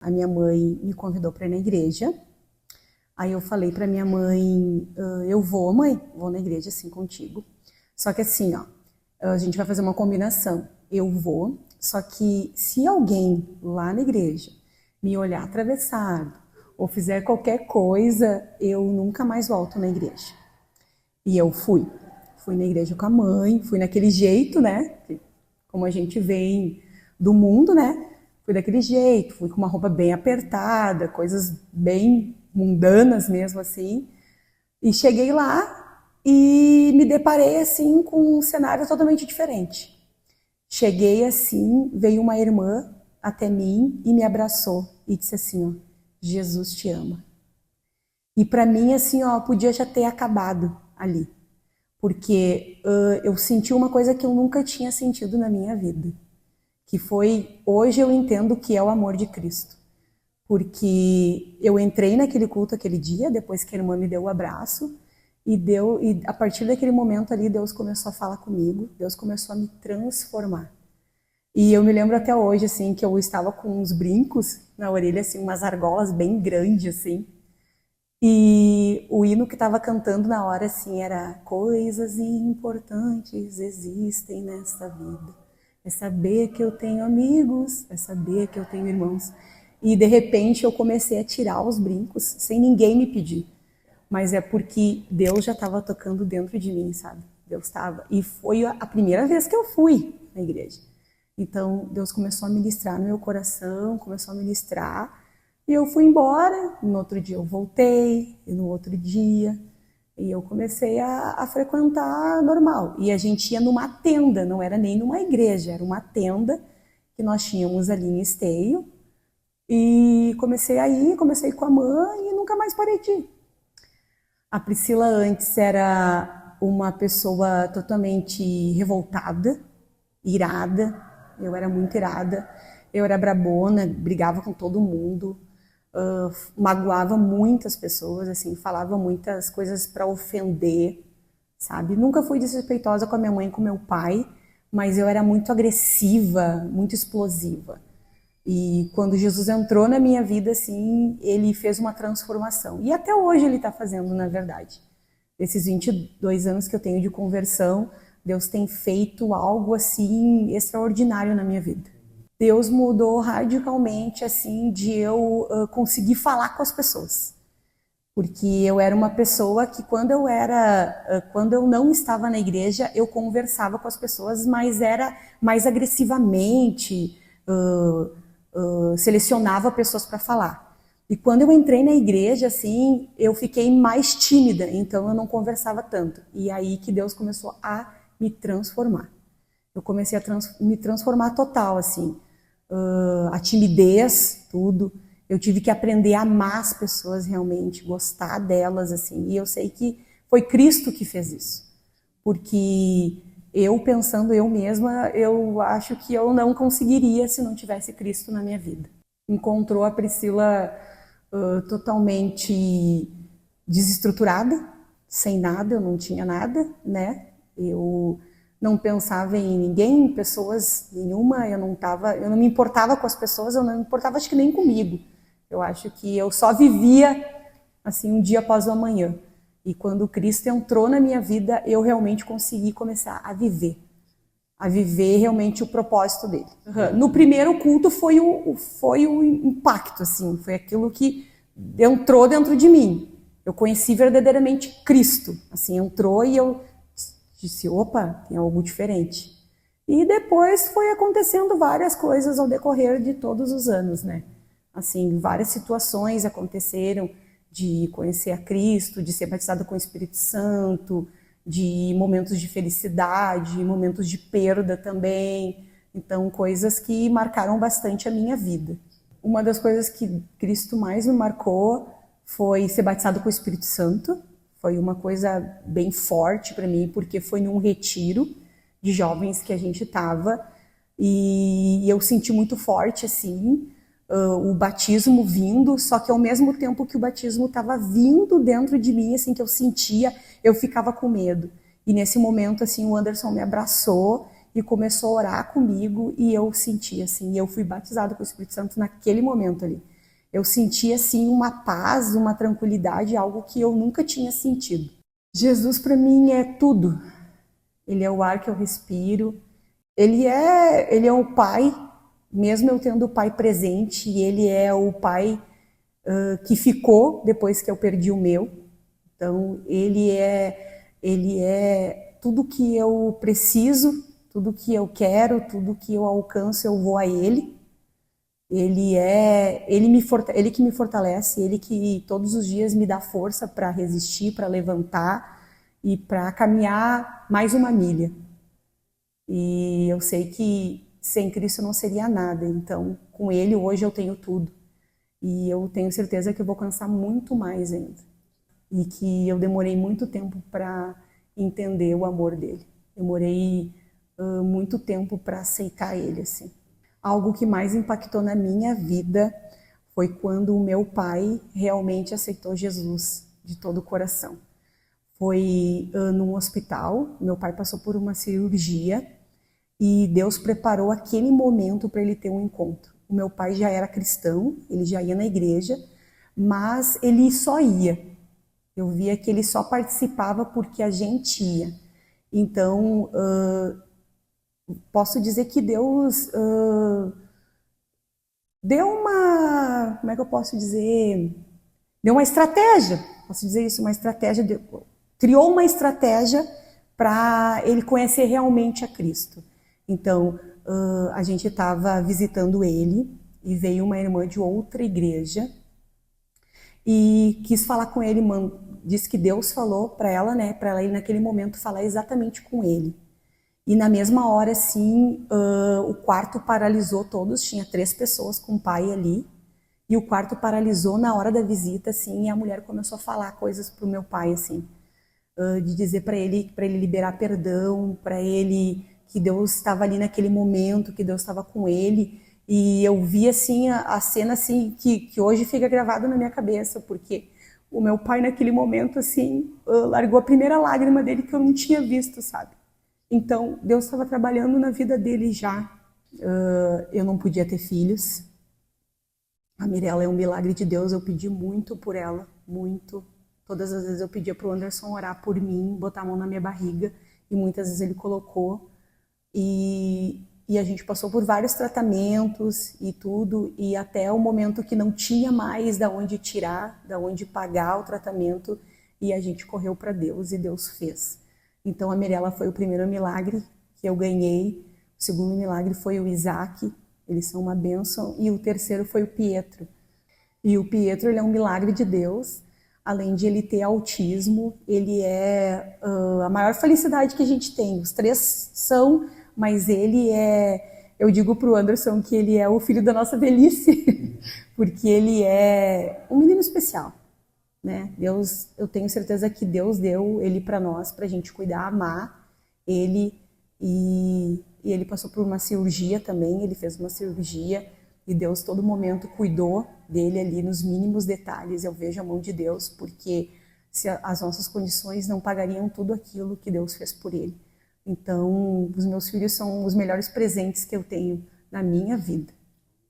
A minha mãe me convidou para ir na igreja. Aí eu falei para minha mãe, eu vou, mãe, vou na igreja assim contigo. Só que assim, ó, a gente vai fazer uma combinação. Eu vou, só que se alguém lá na igreja me olhar atravessado ou fizer qualquer coisa, eu nunca mais volto na igreja. E eu fui. Fui na igreja com a mãe, fui naquele jeito, né? Como a gente vem do mundo, né? Fui daquele jeito, fui com uma roupa bem apertada, coisas bem mundanas mesmo assim. E cheguei lá e me deparei assim com um cenário totalmente diferente. Cheguei assim, veio uma irmã até mim e me abraçou e disse assim, ó, Jesus te ama. E para mim assim, ó, podia já ter acabado ali, porque eu senti uma coisa que eu nunca tinha sentido na minha vida, que foi, hoje eu entendo que é o amor de Cristo. Porque eu entrei naquele culto aquele dia, depois que a irmã me deu o abraço, e a partir daquele momento ali, Deus começou a falar comigo, Deus começou a me transformar. E eu me lembro até hoje, assim, que eu estava com uns brincos na orelha, assim, umas argolas bem grandes, assim, e o hino que estava cantando na hora, assim, era coisas importantes existem nesta vida. É saber que eu tenho amigos, é saber que eu tenho irmãos. E de repente eu comecei a tirar os brincos sem ninguém me pedir. Mas é porque Deus já estava tocando dentro de mim, sabe? Deus estava. E foi a primeira vez que eu fui na igreja. Então Deus começou a ministrar no meu coração, começou a ministrar. E eu fui embora, no outro dia eu voltei, e no outro dia, e eu comecei a frequentar normal. E a gente ia numa tenda, não era nem numa igreja, era uma tenda que nós tínhamos ali em Esteio. E comecei com a mãe e nunca mais parei de ir. A Priscila antes era uma pessoa totalmente revoltada, irada, eu era muito irada, eu era brabona, brigava com todo mundo, magoava muitas pessoas, assim, falava muitas coisas para ofender, sabe? Nunca fui desrespeitosa com a minha mãe e com meu pai, mas eu era muito agressiva, muito explosiva. E quando Jesus entrou na minha vida, assim, ele fez uma transformação. E até hoje ele está fazendo, na verdade. Esses 22 anos que eu tenho de conversão, Deus tem feito algo, assim, extraordinário na minha vida. Deus mudou radicalmente, assim, de eu conseguir falar com as pessoas. Porque eu era uma pessoa que quando eu não estava na igreja, eu conversava com as pessoas, mas era mais agressivamente, selecionava pessoas para falar. E quando eu entrei na igreja, assim, eu fiquei mais tímida, então eu não conversava tanto. E aí que Deus começou a me transformar. Eu comecei a me transformar total, assim. A timidez, tudo. Eu tive que aprender a amar as pessoas realmente, gostar delas, assim. E eu sei que foi Cristo que fez isso. Porque eu, pensando eu mesma, eu acho que eu não conseguiria se não tivesse Cristo na minha vida. Encontrou a Priscila totalmente desestruturada, sem nada, eu não tinha nada, né? Eu não pensava em ninguém, em pessoas nenhuma, eu não me importava com as pessoas, eu não me importava acho que nem comigo. Eu acho que eu só vivia assim um dia após o amanhã. E quando Cristo entrou na minha vida, eu realmente consegui começar a viver realmente o propósito dele. No primeiro culto foi o impacto, assim, foi aquilo que entrou dentro de mim. Eu conheci verdadeiramente Cristo, assim, entrou e eu disse, opa, tem algo diferente. E depois foi acontecendo várias coisas ao decorrer de todos os anos, né? Assim, várias situações aconteceram de conhecer a Cristo, de ser batizada com o Espírito Santo, de momentos de felicidade, momentos de perda também. Então, coisas que marcaram bastante a minha vida. Uma das coisas que Cristo mais me marcou foi ser batizado com o Espírito Santo. Foi uma coisa bem forte para mim, porque foi num retiro de jovens que a gente estava e eu senti muito forte, assim, o batismo vindo, só que ao mesmo tempo que o batismo estava vindo dentro de mim, assim, que eu sentia, eu ficava com medo. E nesse momento, assim, o Anderson me abraçou e começou a orar comigo e eu senti, assim, eu fui batizada com o Espírito Santo naquele momento ali. Eu senti assim uma paz, uma tranquilidade, algo que eu nunca tinha sentido. Jesus para mim é tudo. Ele é o ar que eu respiro. Ele é o pai, mesmo eu tendo o pai presente, e ele é o pai que ficou depois que eu perdi o meu. Então, ele é tudo que eu preciso, tudo que eu quero, tudo que eu alcanço, eu vou a ele. Ele que me fortalece, ele que todos os dias me dá força para resistir, para levantar e para caminhar mais uma milha. E eu sei que sem Cristo eu não seria nada. Então, com ele hoje eu tenho tudo. E eu tenho certeza que eu vou alcançar muito mais ainda. E que eu demorei muito tempo para entender o amor dele. Demorei muito tempo para aceitar ele, assim. Algo que mais impactou na minha vida foi quando o meu pai realmente aceitou Jesus de todo o coração. Foi num hospital, meu pai passou por uma cirurgia e Deus preparou aquele momento para ele ter um encontro. O meu pai já era cristão, ele já ia na igreja, mas ele só ia. Eu via que ele só participava porque a gente ia. Então, posso dizer que Deus deu uma, como é que eu posso dizer? Deu uma estratégia, posso dizer isso, uma estratégia, criou uma estratégia para ele conhecer realmente a Cristo. Então, a gente estava visitando ele e veio uma irmã de outra igreja e quis falar com ele, disse que Deus falou para ela, né, para ela ir naquele momento falar exatamente com ele. E na mesma hora, assim, o quarto paralisou todos, tinha 3 pessoas com o pai ali, e o quarto paralisou na hora da visita, assim, e a mulher começou a falar coisas pro meu pai, assim, de dizer para ele liberar perdão, para ele que Deus estava ali naquele momento, que Deus estava com ele. E eu vi assim a cena assim que hoje fica gravado na minha cabeça, porque o meu pai naquele momento assim largou a primeira lágrima dele que eu não tinha visto, sabe? Então Deus estava trabalhando na vida dele já. Eu não podia ter filhos. A Mirella é um milagre de Deus, eu pedi muito por ela, muito. Todas as vezes eu pedia para o Anderson orar por mim, botar a mão na minha barriga, e muitas vezes ele colocou. E a gente passou por vários tratamentos e tudo, e até o momento que não tinha mais da onde tirar, da onde pagar o tratamento, e a gente correu para Deus e Deus fez. Então a Mirella foi o primeiro milagre que eu ganhei, o segundo milagre foi o Isaac, eles são uma bênção, e o terceiro foi o Pietro. E o Pietro, ele é um milagre de Deus, além de ele ter autismo, ele é a maior felicidade que a gente tem. Os 3 são, mas ele é, eu digo pro Anderson que ele é o filho da nossa velhice, porque ele é um menino especial, né? Deus, eu tenho certeza que Deus deu ele para nós, pra gente cuidar, amar ele, e ele passou por uma cirurgia também, ele fez uma cirurgia, e Deus todo momento cuidou dele ali nos mínimos detalhes. Eu vejo a mão de Deus, porque se as nossas condições não pagariam tudo aquilo que Deus fez por ele. Então, os meus filhos são os melhores presentes que eu tenho na minha vida.